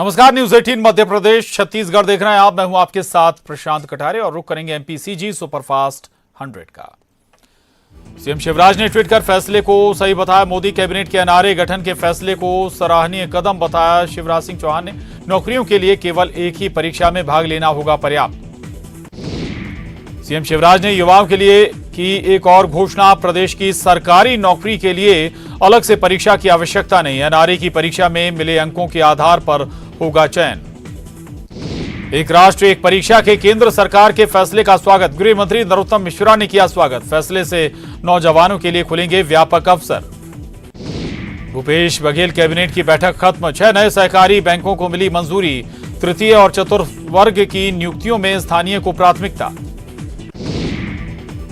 नमस्कार, न्यूज 18 मध्य प्रदेश छत्तीसगढ़ देख रहे हैं आप। मैं हूं आपके साथ प्रशांत कटारे और रुक करेंगे एमपीसीजी सुपरफास्ट 100 का। सीएम शिवराज ने ट्वीट कर फैसले को सही बताया। मोदी कैबिनेट के अनारे गठन के फैसले को सराहनीय कदम बताया। शिवराज सिंह चौहान ने नौकरियों के लिए केवल एक ही परीक्षा में भाग लेना होगा पर्याप्त। सीएम शिवराज ने युवाओं के लिए की एक और घोषणा। प्रदेश की सरकारी नौकरी के लिए अलग से परीक्षा की आवश्यकता नहीं। एनआरए की परीक्षा में मिले अंकों के आधार पर होगा चयन। एक राष्ट्र एक परीक्षा के केंद्र सरकार के फैसले का स्वागत। गृह मंत्री नरोत्तम मिश्रा ने किया स्वागत। फैसले से नौजवानों के लिए खुलेंगे व्यापक अवसर। भूपेश बघेल कैबिनेट की बैठक खत्म। 6 नए सहकारी बैंकों को मिली मंजूरी। तृतीय और चतुर्थ वर्ग की नियुक्तियों में स्थानीय को प्राथमिकता।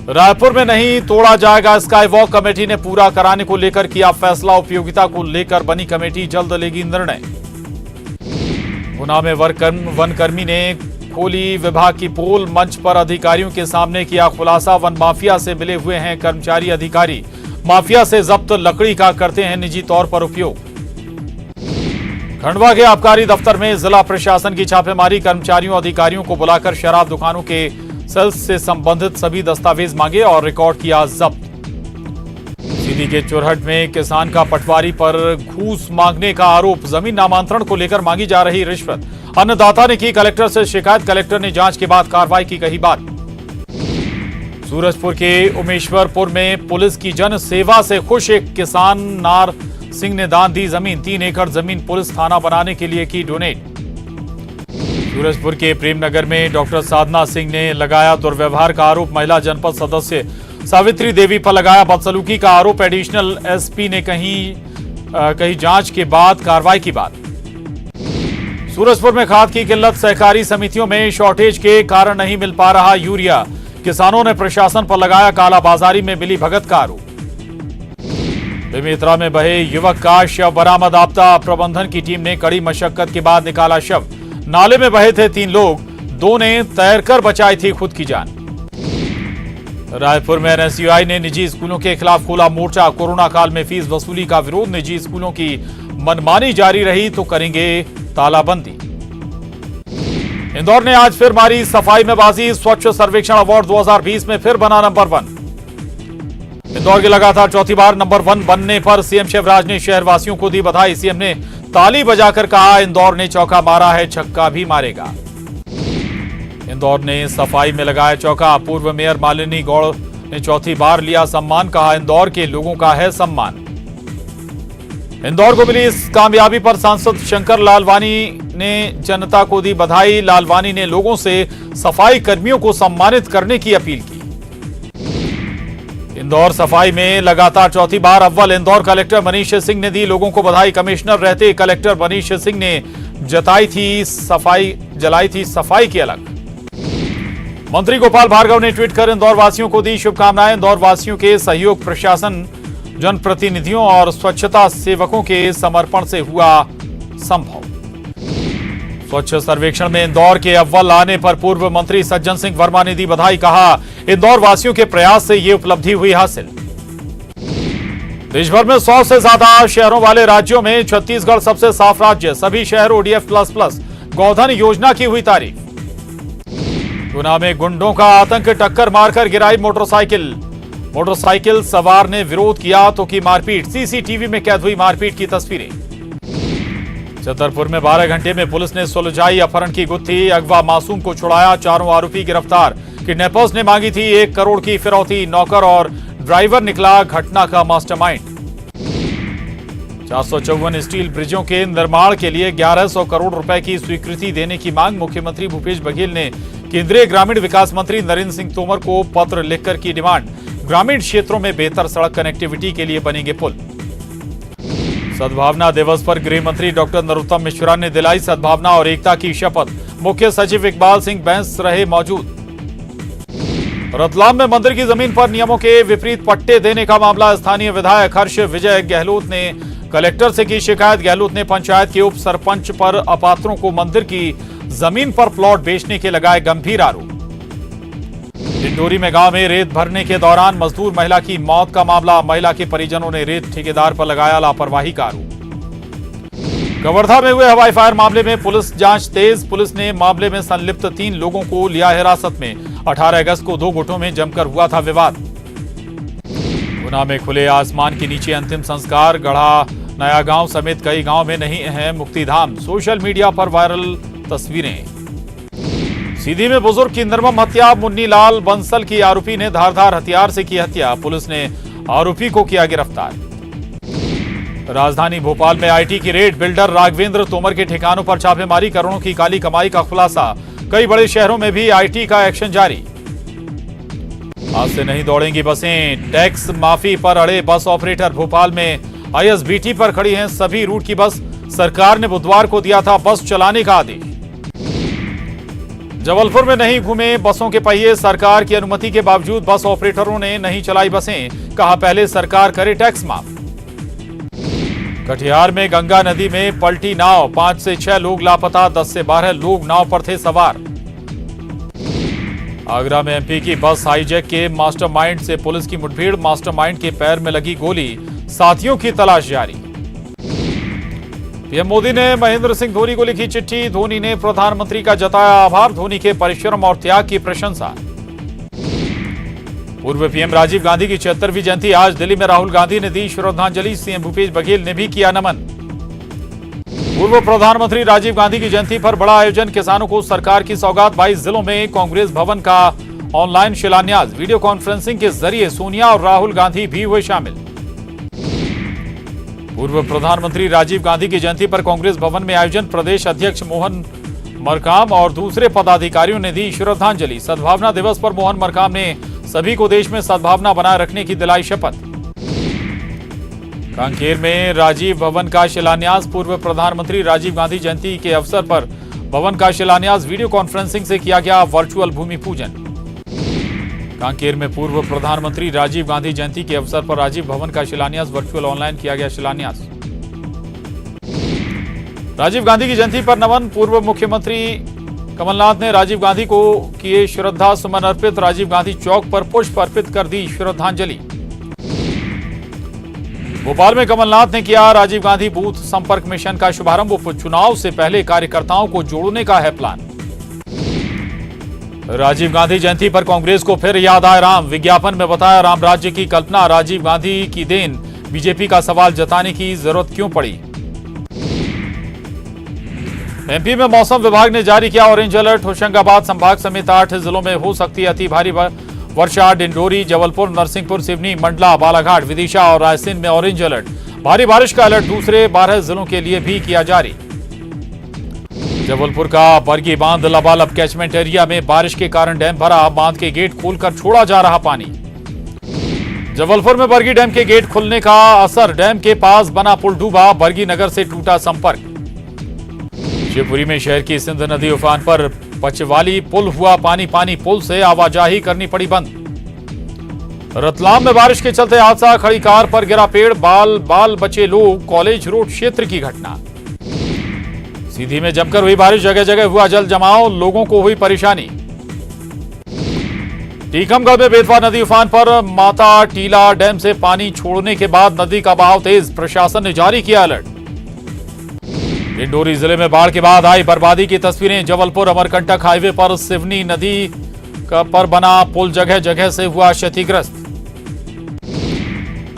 रायपुर में नहीं तोड़ा जाएगा स्काई वॉक। कमेटी ने पूरा कराने को लेकर किया फैसला। उपयोगिता को लेकर बनी कमेटी जल्द लेगी निर्णय। गुना में वनकर्मी ने खोली विभाग की पोल। मंच पर अधिकारियों के सामने किया खुलासा। वन माफिया से मिले हुए हैं कर्मचारी अधिकारी। माफिया से जब्त लकड़ी का करते हैं निजी तौर पर उपयोग। खंडवा के आबकारी दफ्तर में जिला प्रशासन की छापेमारी। कर्मचारियों अधिकारियों को बुलाकर शराब दुकानों के सेल्स से संबंधित सभी दस्तावेज मांगे और रिकॉर्ड किया जब्त। सीधी के चुरहट में किसान का पटवारी पर घूस मांगने का आरोप। जमीन नामांतरण को लेकर मांगी जा रही रिश्वत। अन्नदाता ने की कलेक्टर से शिकायत। कलेक्टर ने जांच के बाद कार्रवाई की कही बात। सूरजपुर के उमेश्वरपुर में पुलिस की जन सेवा से खुश एक किसान नार सिंह ने दान दी जमीन। 3 एकड़ जमीन पुलिस थाना बनाने के लिए की डोनेट। सूरजपुर के प्रेमनगर में डॉक्टर साधना सिंह ने लगाया दुर्व्यवहार का आरोप। महिला जनपद सदस्य सावित्री देवी पर लगाया बदसलूकी का आरोप। एडिशनल एसपी ने कहीं जांच के बाद कार्रवाई की बात। सूरजपुर में खाद की किल्लत। सहकारी समितियों में शॉर्टेज के कारण नहीं मिल पा रहा यूरिया। किसानों ने प्रशासन पर लगाया कालाबाजारी में मिली भगत का आरोप। बेमेतरा में बहे युवक का शव बरामद। आपदा प्रबंधन की टीम ने कड़ी मशक्कत के बाद निकाला शव। नाले में बहे थे 3 लोग। 2 ने तैरकर बचाई थी खुद की जान। रायपुर में एनएसयूआई ने निजी स्कूलों के खिलाफ खोला मोर्चा। कोरोना काल में फीस वसूली का विरोध। निजी स्कूलों की मनमानी जारी रही तो करेंगे तालाबंदी। इंदौर ने आज फिर मारी सफाई में बाजी। स्वच्छ सर्वेक्षण अवार्ड 2020 में फिर बना नंबर 1। इंदौर की लगातार चौथी बार नंबर 1 बनने पर सीएम शिवराज ने शहरवासियों को दी बधाई। सीएम ने ताली बजाकर कहा, इंदौर ने चौका मारा है, छक्का भी मारेगा। इंदौर ने सफाई में लगाया चौका। पूर्व मेयर मालिनी गौड़ ने चौथी बार लिया सम्मान। कहा, इंदौर के लोगों का है सम्मान। इंदौर को मिली इस कामयाबी पर सांसद शंकर लालवानी ने जनता को दी बधाई। लालवानी ने लोगों से सफाई कर्मियों को सम्मानित करने की अपील की। इंदौर सफाई में लगातार चौथी बार अव्वल। इंदौर कलेक्टर मनीष सिंह ने दी लोगों को बधाई। कमिश्नर रहते कलेक्टर मनीष सिंह ने जलाई थी सफाई की अलग। मंत्री गोपाल भार्गव ने ट्वीट कर इंदौर वासियों को दी शुभकामनाएं। इंदौर वासियों के सहयोग, प्रशासन, जनप्रतिनिधियों और स्वच्छता सेवकों के समर्पण से हुआ संभव। स्वच्छ सर्वेक्षण में इंदौर के अव्वल आने पर पूर्व मंत्री सज्जन सिंह वर्मा ने दी बधाई। कहा, इंदौर वासियों के प्रयास से ये उपलब्धि हुई हासिल। देश भर में 100 से ज्यादा शहरों वाले राज्यों में छत्तीसगढ़ सबसे साफ राज्य। सभी शहर ODF++। गोधन योजना की हुई तारीफ। गुना में गुंडों का आतंक। टक्कर मारकर गिराई मोटरसाइकिल सवार ने विरोध किया तो की मारपीट। सीसीटीवी में कैद हुई मारपीट की तस्वीरें। छतरपुर में 12 घंटे में पुलिस ने सुलझाई अपहरण की गुत्थी। अगवा मासूम को छुड़ाया। 4 आरोपी गिरफ्तार। किडनैपर्स ने मांगी थी 1 करोड़ की फिरौती। नौकर और ड्राइवर निकला घटना का मास्टरमाइंड। 454 स्टील ब्रिजों के निर्माण के लिए 1100 करोड़ रुपए की स्वीकृति देने की मांग। मुख्यमंत्री भूपेश बघेल ने केंद्रीय ग्रामीण विकास मंत्री नरेंद्र सिंह तोमर को पत्र लिखकर की डिमांड। ग्रामीण क्षेत्रों में बेहतर सड़क कनेक्टिविटी के लिए बनेंगे पुल। सद्भावना दिवस पर गृह मंत्री डॉक्टर नरोत्तम मिश्रा ने दिलाई सद्भावना और एकता की शपथ। मुख्य सचिव इकबाल सिंह बैंस रहे मौजूद। रतलाम में मंदिर की जमीन पर नियमों के विपरीत पट्टे देने का मामला। स्थानीय विधायक हर्ष विजय गहलोत ने कलेक्टर से की शिकायत। गहलोत ने पंचायत के उप सरपंच पर अपात्रों को मंदिर की जमीन पर प्लॉट बेचने के लगाए गंभीर आरोप। डिंडोरी में गांव में रेत भरने के दौरान मजदूर महिला की मौत का मामला। महिला के परिजनों ने रेत ठेकेदार पर लगाया लापरवाही का आरोप। कवर्धा में हुए हवाई फायर मामले में पुलिस जांच तेज। पुलिस ने मामले में संलिप्त 3 लोगों को लिया हिरासत में। 18 अगस्त को 2 गुटों में जमकर हुआ था विवाद। गुना में खुले आसमान के नीचे अंतिम संस्कार। गढ़ा नया गांव समेत कई गांव में नहीं है मुक्तिधाम। सोशल मीडिया पर वायरल तस्वीरें। सीधी में बुजुर्ग की निर्मम हत्या। मुन्नी लाल बंसल की आरोपी ने धारदार हथियार से की हत्या। पुलिस ने आरोपी को किया गिरफ्तार। राजधानी भोपाल में आईटी की रेड। बिल्डर राघवेंद्र तोमर के ठिकानों पर छापेमारी। करोड़ों की काली कमाई का खुलासा। कई बड़े शहरों में भी आईटी का एक्शन जारी। आज से नहीं दौड़ेंगी बसें। टैक्स माफी पर अड़े बस ऑपरेटर। भोपाल में आईएसबीटी पर खड़ी हैं सभी रूट की बस। सरकार ने बुधवार को दिया था बस चलाने का आदेश। जबलपुर में नहीं घूमे बसों के पहिए। सरकार की अनुमति के बावजूद बस ऑपरेटरों ने नहीं चलाई बसें। कहा पहले सरकार करे टैक्स माफ। कटिहार में गंगा नदी में पलटी नाव। 5 से 6 लोग लापता। 10 से 12 लोग नाव पर थे सवार। आगरा में एमपी की बस हाईजैक के मास्टरमाइंड से पुलिस की मुठभेड़। मास्टरमाइंड के पैर में लगी गोली। साथियों की तलाश जारी। पीएम मोदी ने महेंद्र सिंह धोनी को लिखी चिट्ठी। धोनी ने प्रधानमंत्री का जताया आभार। धोनी के परिश्रम और त्याग की प्रशंसा। पूर्व पीएम राजीव गांधी की 76वीं जयंती आज। दिल्ली में राहुल गांधी ने दी श्रद्धांजलि। सीएम भूपेश बघेल ने भी किया नमन। पूर्व प्रधानमंत्री राजीव गांधी की जयंती पर बड़ा आयोजन। किसानों को सरकार की सौगात। 22 जिलों में कांग्रेस भवन का ऑनलाइन शिलान्यास। वीडियो कॉन्फ्रेंसिंग के जरिए सोनिया और राहुल गांधी भी हुए शामिल। पूर्व प्रधानमंत्री राजीव गांधी की जयंती पर कांग्रेस भवन में आयोजन। प्रदेश अध्यक्ष मोहन मरकाम और दूसरे पदाधिकारियों ने दी श्रद्धांजलि। सद्भावना दिवस पर मोहन मरकाम ने सभी को देश में सद्भावना बनाए रखने की दिलाई शपथ। कांकेर में राजीव भवन का शिलान्यास। पूर्व प्रधानमंत्री राजीव गांधी जयंती के अवसर पर भवन का शिलान्यास वीडियो कॉन्फ्रेंसिंग से किया गया वर्चुअल भूमि पूजन। कांकेर में पूर्व प्रधानमंत्री राजीव गांधी जयंती के अवसर पर राजीव भवन का शिलान्यास वर्चुअल ऑनलाइन किया गया शिलान्यास। राजीव गांधी की जयंती पर नमन। पूर्व मुख्यमंत्री कमलनाथ ने राजीव गांधी को किए श्रद्धा सुमन अर्पित। राजीव गांधी चौक पर पुष्प अर्पित कर दी श्रद्धांजलि। भोपाल में कमलनाथ ने किया राजीव गांधी बूथ संपर्क मिशन का शुभारंभ। उपचुनाव से पहले कार्यकर्ताओं को जोड़ने का है प्लान। राजीव गांधी जयंती पर कांग्रेस को फिर याद आए राम। विज्ञापन में बताया राम राज्य की कल्पना राजीव गांधी की देन। बीजेपी का सवाल जताने की जरूरत क्यों पड़ी। एमपी में मौसम विभाग ने जारी किया ऑरेंज अलर्ट। होशंगाबाद संभाग समेत 8 जिलों में हो सकती है अति भारी वर्षा। डिंडोरी, जबलपुर, नरसिंहपुर, सिवनी, मंडला, बालाघाट, विदिशा और रायसेन में ऑरेंज अलर्ट। भारी बारिश का अलर्ट दूसरे 12 जिलों के लिए भी किया जारी। जबलपुर का बरगी बांध लबालब कैचमेंट एरिया में बारिश के कारण डैम भरा। बांध के गेट खोलकर छोड़ा जा रहा पानी। जबलपुर में बरगी डैम के गेट खुलने का असर। डैम के पास बना पुल डूबा। बरगी नगर से टूटा संपर्क। शिवपुरी में शहर की सिंध नदी उफान पर। पचवाली पुल हुआ पानी पानी। पुल से आवाजाही करनी पड़ी बंद। रतलाम में बारिश के चलते हादसा। खड़ी कार पर गिरा पेड़। बाल बचे लोग। कॉलेज रोड क्षेत्र की घटना। सीधी में जमकर हुई बारिश। जगह जगह हुआ जल जमाव। लोगों को हुई परेशानी। टीकमगढ़ में बेतवा नदी उफान पर। माता टीला डैम से पानी छोड़ने के बाद नदी का बहाव तेज। प्रशासन ने जारी किया अलर्ट। डिंडोरी जिले में बाढ़ के बाद आई बर्बादी की तस्वीरें। जबलपुर अमरकंटक हाईवे पर सिवनी नदी पर बना पुल जगह जगह से हुआ क्षतिग्रस्त।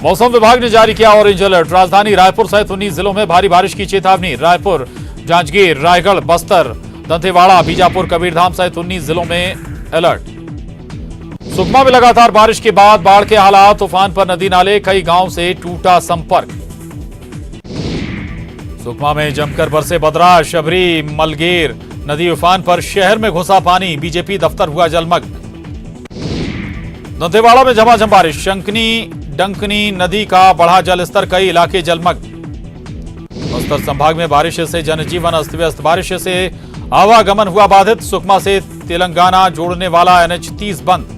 मौसम विभाग ने जारी किया ऑरेंज अलर्ट। राजधानी रायपुर सहित 19 जिलों में भारी बारिश की चेतावनी। रायपुर, जांजगीर, रायगढ़, बस्तर, दंतेवाड़ा, बीजापुर, कबीरधाम सहित 19 जिलों में अलर्ट। सुकमा में लगातार बारिश के बाद बाढ़ के हालात। तूफान पर नदी नाले। कई गांव से टूटा संपर्क। सुकमा में जमकर बरसे बदरा। शबरी, मलगेर नदी उफान पर। शहर में घुसा पानी। बीजेपी दफ्तर हुआ जलमग्न। दंतेवाड़ा में झमाझम बारिश। शंकनी डंकनी नदी का बढ़ा जलस्तर। कई इलाके जलमग्न। बस्तर संभाग में बारिश से जनजीवन अस्त व्यस्त। बारिश से आवागमन हुआ बाधित। सुकमा से तेलंगाना जोड़ने वाला NH 30 बंद।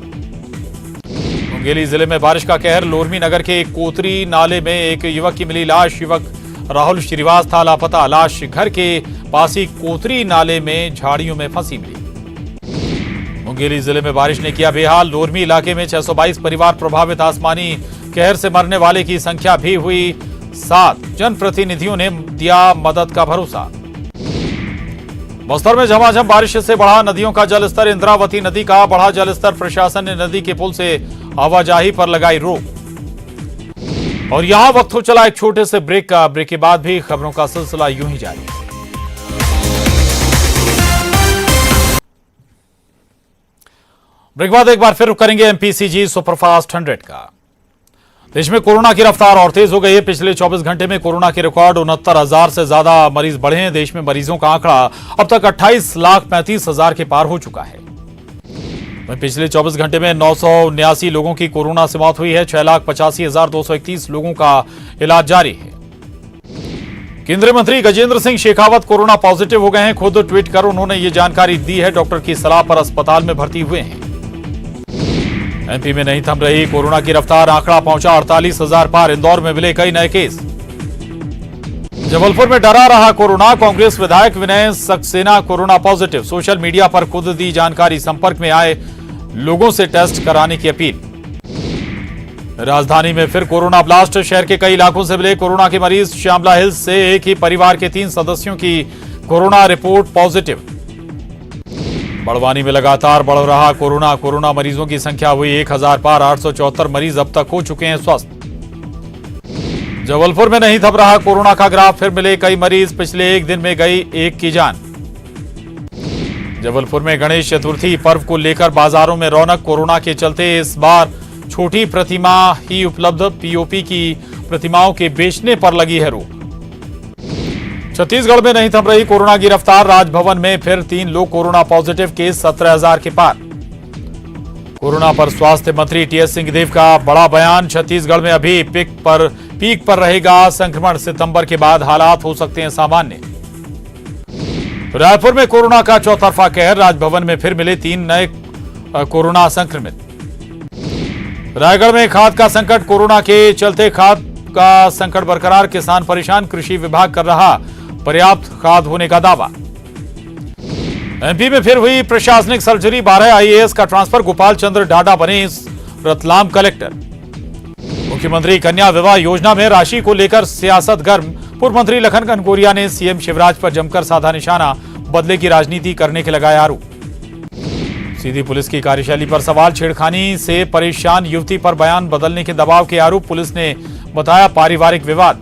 मुंगेली जिले में बारिश का कहर। लोरमी नगर के कोतरी नाले में एक युवक की मिली लाश। युवक राहुल श्रीवास था लापता। लाश घर के पास ही कोतरी नाले में झाड़ियों में फंसी मिली। मुंगेली जिले में बारिश ने किया बेहाल। लोरमी इलाके में 622 परिवार प्रभावित। आसमानी कहर से मरने वाले की संख्या भी हुई 7 जनप्रतिनिधियों ने दिया मदद का भरोसा। बस्तर में झमाझम बारिश से बढ़ा नदियों का जलस्तर। इंद्रावती नदी का बढ़ा जलस्तर। प्रशासन ने नदी के पुल से आवाजाही पर लगाई रोक। और यहां वक्त हो चला एक छोटे से ब्रेक का। ब्रेक के बाद भी खबरों का सिलसिला यूं ही जारी। ब्रेक बाद एक बार फिर रुक करेंगे एमपीसीजी सुपरफास्ट 100 का। देश में कोरोना की रफ्तार और तेज हो गई है। पिछले 24 घंटे में कोरोना के रिकॉर्ड 69,000 से ज्यादा मरीज बढ़े हैं। देश में मरीजों का आंकड़ा अब तक 28,35,000 के पार हो चुका है। पिछले 24 घंटे में 979 लोगों की कोरोना से मौत हुई है। 6,85,231 लोगों का इलाज जारी है। केंद्रीय मंत्री गजेंद्र सिंह शेखावत कोरोना पॉजिटिव हो गए हैं। खुद ट्वीट कर उन्होंने ये जानकारी दी है। डॉक्टर की सलाह पर अस्पताल में भर्ती हुए हैं। एमपी में नहीं थम रही कोरोना की रफ्तार। आंकड़ा पहुंचा 48,000 पार। इंदौर में मिले कई नए केस। जबलपुर में डरा रहा कोरोना। कांग्रेस विधायक Vinay Saxena corona positive. Social media पर खुद दी जानकारी। संपर्क में आए लोगों से टेस्ट कराने की अपील। राजधानी में फिर कोरोना ब्लास्ट। शहर के कई इलाकों से मिले कोरोना के मरीज। श्यामला हिल्स से एक ही परिवार के 3 सदस्यों की कोरोना रिपोर्ट पॉजिटिव। बड़वानी में लगातार बढ़ रहा कोरोना मरीजों की संख्या हुई 1,000 पार। 874 मरीज अब तक हो चुके हैं स्वस्थ। जबलपुर में नहीं थम रहा कोरोना का ग्राफ। फिर मिले कई मरीज। पिछले एक दिन में गई एक की जान। जबलपुर में गणेश चतुर्थी पर्व को लेकर बाजारों में रौनक। कोरोना के चलते इस बार छोटी प्रतिमा ही उपलब्ध। पीओपी की प्रतिमाओं के बेचने पर लगी है रोक। छत्तीसगढ़ में नहीं थम रही कोरोना की रफ्तार। राजभवन में फिर 3 लोग कोरोना पॉजिटिव केस। 17,000 के पार। कोरोना पर स्वास्थ्य मंत्री टीएस सिंहदेव का बड़ा बयान। छत्तीसगढ़ में अभी पीक पर रहेगा संक्रमण। सितंबर के बाद हालात हो सकते हैं सामान्य। रायपुर में कोरोना का चौतरफा कहर। राजभवन में फिर मिले 3 नए कोरोना संक्रमित। रायगढ़ में खाद का संकट। कोरोना के चलते खाद का संकट बरकरार। किसान परेशान। कृषि विभाग कर रहा पर्याप्त खाद होने का दावा। एमपी में फिर हुई प्रशासनिक सर्जरी। 12 आईएएस का ट्रांसफर। गोपाल चंद्र डाडा बने रतलाम कलेक्टर। मुख्यमंत्री कन्या विवाह योजना में राशि को लेकर सियासत गर्म। पूर्व मंत्री लखन घनघोरिया ने सीएम शिवराज पर जमकर साधा निशाना। बदले की राजनीति करने के लगाए आरोप। सीधी पुलिस की कार्यशैली पर सवाल। छेड़खानी से परेशान युवती पर बयान बदलने के दबाव के आरोप। पुलिस ने बताया पारिवारिक विवाद।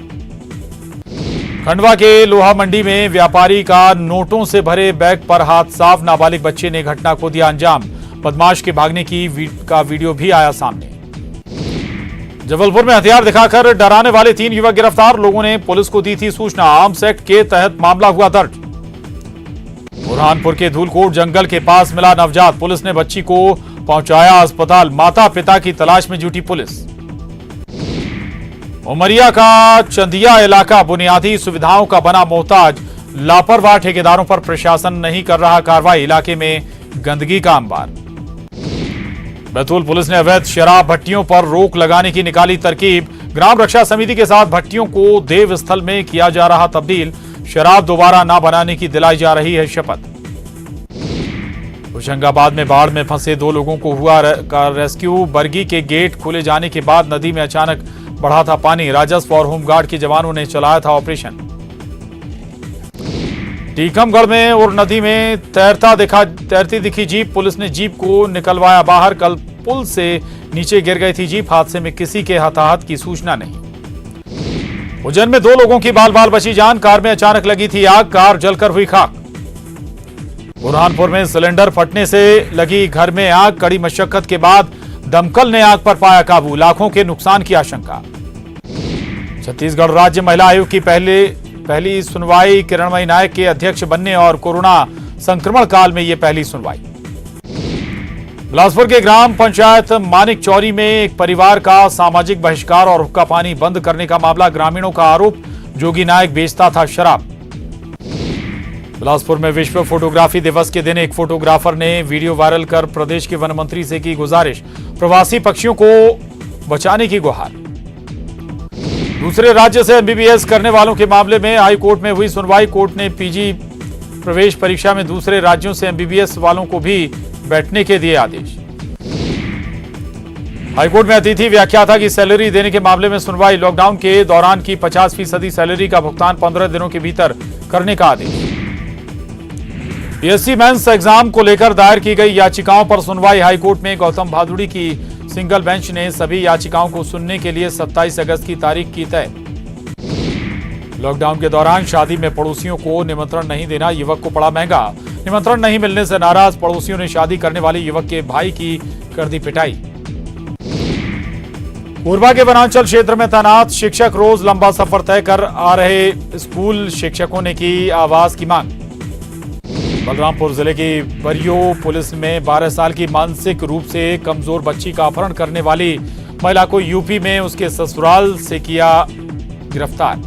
खंडवा के लोहा मंडी में व्यापारी का नोटों से भरे बैग पर हाथ साफ। नाबालिग बच्चे ने घटना को दिया अंजाम। बदमाश के भागने की वीडियो भी आया सामने। जबलपुर में हथियार दिखाकर डराने वाले 3 युवक गिरफ्तार। लोगों ने पुलिस को दी थी सूचना। आर्म्स एक्ट के तहत मामला हुआ दर्ज। बुरहानपुर के धूलकोट जंगल के पास मिला नवजात। पुलिस ने बच्ची को पहुंचाया अस्पताल। माता पिता की तलाश में जुटी पुलिस। उमरिया का चंदिया इलाका बुनियादी सुविधाओं का बना मोहताज। लापरवाह ठेकेदारों पर प्रशासन नहीं कर रहा कार्रवाई। इलाके में गंदगी का अंबार। बैतूल पुलिस ने अवैध शराब भट्टियों पर रोक लगाने की निकाली तरकीब। ग्राम रक्षा समिति के साथ भट्टियों को देव स्थल में किया जा रहा तब्दील। शराब दोबारा ना बनाने की दिलाई जा रही है शपथ। होशंगाबाद में बाढ़ में फंसे 2 लोगों को हुआ रेस्क्यू। बरगी के गेट खोले जाने के बाद नदी में अचानक बढ़ा था पानी। राजस्व और होमगार्ड के जवानों ने चलाया था ऑपरेशन। टीकमगढ़ में और नदी में तैरती दिखी जीप। पुलिस ने जीप को निकलवाया बाहर। कल पुल से नीचे गिर गई थी जीप। हादसे में किसी के हताहत की सूचना नहीं। उज्जैन में 2 लोगों की बाल बची जान। कार में अचानक लगी थी आग। कार जलकर हुई खाक। बुरहानपुर में सिलेंडर फटने से लगी घर में आग। कड़ी मशक्कत के बाद दमकल ने आग पर पाया काबू। लाखों के नुकसान की आशंका। छत्तीसगढ़ राज्य महिला आयोग की पहली सुनवाई। किरणमयी नायक के अध्यक्ष बनने और कोरोना संक्रमण काल में यह पहली सुनवाई। बिलासपुर के ग्राम पंचायत मानिक चौरी में एक परिवार का सामाजिक बहिष्कार और हुक्का पानी बंद करने का मामला। ग्रामीणों का आरोप जोगी नायक बेचता था शराब। बिलासपुर में विश्व फोटोग्राफी दिवस के दिन एक फोटोग्राफर ने वीडियो वायरल कर प्रदेश के वन मंत्री से की गुजारिश। प्रवासी पक्षियों को बचाने की गुहार। दूसरे राज्य से एमबीबीएस करने वालों के मामले में हाई कोर्ट में हुई सुनवाई। कोर्ट ने पीजी प्रवेश परीक्षा में दूसरे राज्यों से एमबीबीएस वालों को भी बैठने के दिए आदेश। हाईकोर्ट में अतिथि व्याख्याता की सैलरी देने के मामले में सुनवाई। लॉकडाउन के दौरान की 50% सैलरी का भुगतान 15 दिनों के भीतर करने का आदेश। पीएससी मेंस एग्जाम को लेकर दायर की गई याचिकाओं पर सुनवाई। हाईकोर्ट में गौतम भादुड़ी की सिंगल बेंच ने सभी याचिकाओं को सुनने के लिए 27 अगस्त की तारीख की तय। लॉकडाउन के दौरान शादी में पड़ोसियों को निमंत्रण नहीं देना युवक को पड़ा महंगा। निमंत्रण नहीं मिलने से नाराज पड़ोसियों ने शादी करने वाले युवक के भाई की कर दी पिटाई। कोरबा के वनांचल क्षेत्र में तैनात शिक्षक रोज लंबा सफर तय कर आ रहे स्कूल शिक्षकों ने की आवास की मांग। बलरामपुर जिले की बरियो पुलिस में 12 साल की मानसिक रूप से कमजोर बच्ची का अपहरण करने वाली महिला को यूपी में उसके ससुराल से किया गिरफ्तार।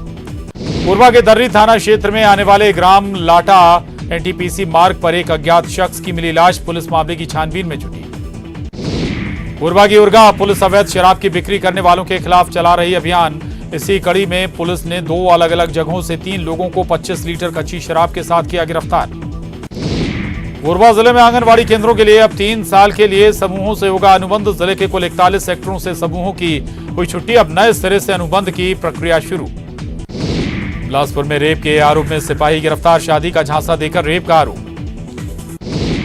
कोरबा के दर्री थाना क्षेत्र में आने वाले ग्राम लाटा एनटीपीसी मार्ग पर एक अज्ञात शख्स की मिली लाश। पुलिस मामले की छानबीन में जुटी। कोरबा की उरगा पुलिस अवैध शराब की बिक्री करने वालों के खिलाफ चला रही अभियान। इसी कड़ी में पुलिस ने 2 अलग अलग जगहों से 3 लोगों को 25 लीटर कच्ची शराब के साथ किया गिरफ्तार। कोरबा जिले में आंगनबाड़ी केंद्रों के लिए अब 3 साल के लिए समूहों से होगा अनुबंध। जिले के कुल 41 सेक्टरों से समूहों की हुई छुट्टी। अब नए सिरे से अनुबंध की प्रक्रिया शुरू। बिलासपुर में रेप के आरोप में सिपाही गिरफ्तार। शादी का झांसा देकर रेप का आरोप।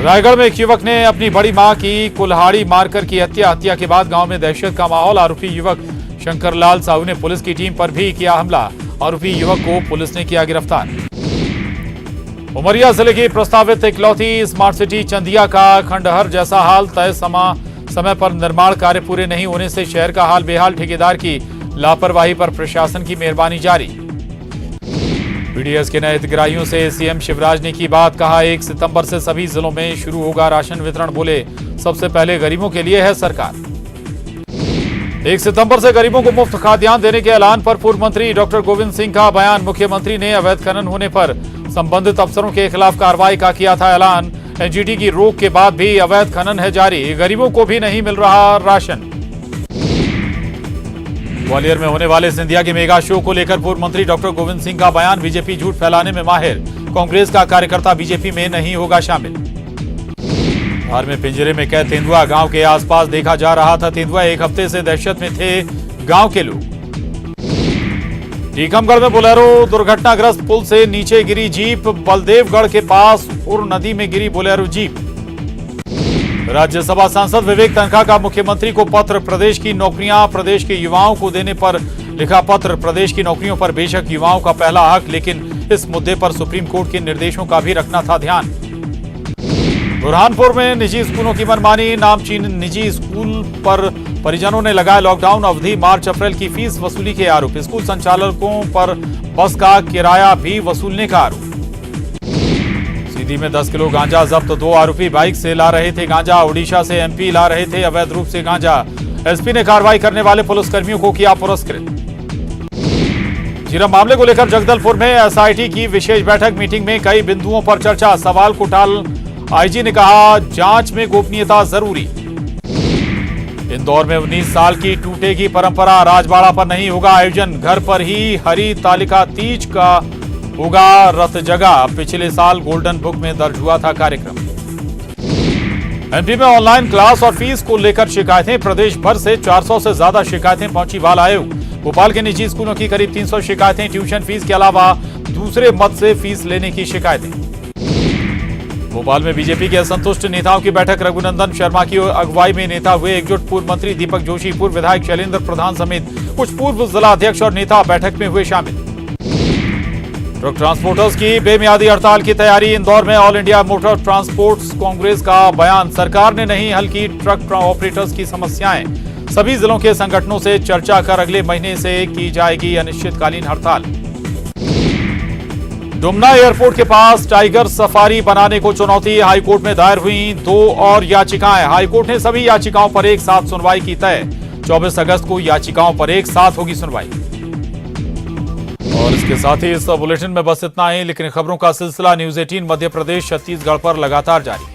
रायगढ़ में एक युवक ने अपनी बड़ी मां की कुल्हाड़ी मारकर की हत्या। हत्या के बाद गांव में दहशत का माहौल। आरोपी युवक शंकरलाल साहू ने पुलिस की टीम पर भी किया हमला। आरोपी युवक को पुलिस ने किया गिरफ्तार। उमरिया जिले की प्रस्तावित इकलौती स्मार्ट सिटी चंदिया का खंडहर जैसा हाल। तय समय पर निर्माण कार्य पूरे नहीं होने से शहर का हाल बेहाल। ठेकेदार की लापरवाही पर प्रशासन की मेहरबानी जारी। बीडीएस के नए हितग्राहियों से सीएम शिवराज ने की बात। कहा 1 सितंबर से सभी जिलों में शुरू होगा राशन वितरण। बोले सबसे पहले गरीबों के लिए है सरकार। 1 सितंबर से गरीबों को मुफ्त खाद्यान्न देने के ऐलान पर पूर्व मंत्री डॉक्टर गोविंद सिंह का बयान। मुख्यमंत्री ने अवैध खनन होने पर संबंधित अफसरों के खिलाफ कार्रवाई का किया था ऐलान। एनजीटी की रोक के बाद भी अवैध खनन है जारी। गरीबों को भी नहीं मिल रहा राशन। ग्वालियर में होने वाले सिंधिया के मेगा शो को लेकर पूर्व मंत्री डॉक्टर गोविंद सिंह का बयान। बीजेपी झूठ फैलाने में माहिर। कांग्रेस का कार्यकर्ता बीजेपी में नहीं होगा शामिल। बिहार में पिंजरे में कैद तेंदुआ। गांव के आसपास देखा जा रहा था तेंदुआ। 1 हफ्ते से दहशत में थे गांव के लोग। टीकमगढ़ में बोलेरो दुर्घटनाग्रस्त पुल से नीचे गिरी जीप। बलदेवगढ़ के पास उर नदी में गिरी बोलेरो जीप। राज्यसभा सांसद विवेक तन्खा का मुख्यमंत्री को पत्र। प्रदेश की नौकरियां प्रदेश के युवाओं को देने पर लिखा पत्र। प्रदेश की नौकरियों पर बेशक युवाओं का पहला हक, लेकिन इस मुद्दे पर सुप्रीम कोर्ट के निर्देशों का भी रखना था ध्यान। बुरहानपुर में निजी स्कूलों की मनमानी। नामचीन निजी स्कूल पर परिजनों ने लगाया लॉकडाउन अवधि मार्च अप्रैल की फीस वसूली के आरोप। स्कूल संचालकों पर बस का किराया भी वसूलने का आरोप। सीधी में 10 किलो गांजा जब्त। 2 आरोपी बाइक से ला रहे थे गांजा। उड़ीसा से एमपी ला रहे थे अवैध रूप से गांजा। एसपी ने कार्रवाई करने वाले पुलिसकर्मियों को किया पुरस्कृत। झीरम मामले को लेकर जगदलपुर में एसआईटी की विशेष बैठक। मीटिंग में कई बिंदुओं पर चर्चा। सवाल को टाल आईजी ने कहा जांच में गोपनीयता जरूरी। इंदौर में 19 साल की टूटेगी परंपरा। राजबाड़ा पर नहीं होगा आयोजन। घर पर ही हरि तालिका तीज का होगा रथ जगह। पिछले साल गोल्डन बुक में दर्ज हुआ था कार्यक्रम। एमपी में ऑनलाइन क्लास और फीस को लेकर शिकायतें। प्रदेश भर से 400 से ज्यादा शिकायतें पहुंची बाल आयोग। भोपाल के निजी स्कूलों की करीब 300 शिकायतें। ट्यूशन फीस के अलावा दूसरे मत से फीस लेने की शिकायतें। भोपाल में बीजेपी के असंतुष्ट नेताओं की बैठक। रघुनंदन शर्मा की अगुवाई में नेता हुए एकजुट। पूर्व मंत्री दीपक जोशी, पूर्व विधायक शैलेंद्र प्रधान समेत कुछ पूर्व जिला अध्यक्ष और नेता बैठक में हुए शामिल। ट्रक ट्रांसपोर्टर्स की बेमियादी हड़ताल की तैयारी। इंदौर में all India motor transports Congress का बयान। सरकार ने नहीं हल की ट्रक ऑपरेटर्स की समस्याएं। सभी जिलों के संगठनों से चर्चा कर अगले महीने से की जाएगी अनिश्चितकालीन हड़ताल। डुमना एयरपोर्ट के पास टाइगर सफारी बनाने को चुनौती। हाईकोर्ट में दायर हुई 2 और याचिकाएं। हाईकोर्ट ने सभी याचिकाओं पर एक साथ सुनवाई की तय। 24 अगस्त को याचिकाओं पर एक साथ होगी सुनवाई। और इसके साथ ही इस बुलेटिन में बस इतना ही, लेकिन खबरों का सिलसिला न्यूज़ 18 मध्य प्रदेश छत्तीसगढ़ पर लगातार जारी।